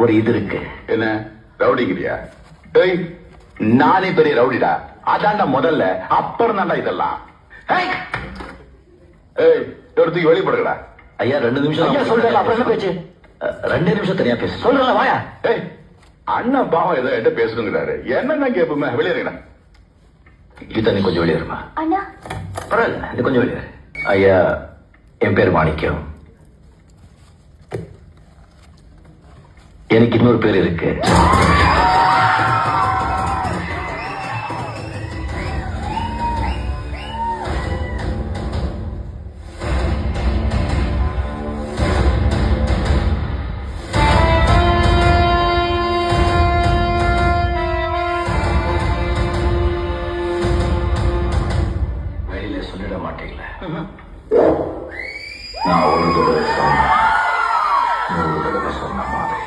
ஒரு இது இருக்கு. என்ன ரவுடிங்கிறியா? டேய், நானே பெரிய ரவுடிடா. அதான்டா முதல்ல, அப்புறம் தான்டா இதெல்லாம். ஏய், எடுத்துக்கு வெளிப்படுங்கடா. ஐயா 2 நிமிஷம் ஐயா சொல்றேன், அப்புறம் என்ன பேச்சு? 2 நிமிஷம் தனியா பேச சொல்றேன் வாயா. ஏய், அண்ணன் பாவம் ஏதோ என்கிட்ட பேசணுங்கிறாரு. என்னன்னா கேட்போமே, வெளியேறா. கீதா, நீ கொஞ்சம் வெளியேறுமா? அண்ணா பரவாயில்ல, நீ கொஞ்சம் வெளியேறு. ஐயா, என் பேர் மாணிக்கம். எனக்கு இன்னொரு பேர் இருக்கு. வெளியில சொல்லிட மாட்டீங்களே. நான் ஒரு தடவை சொன்ன 100 தடவை சொன்ன மாதிரி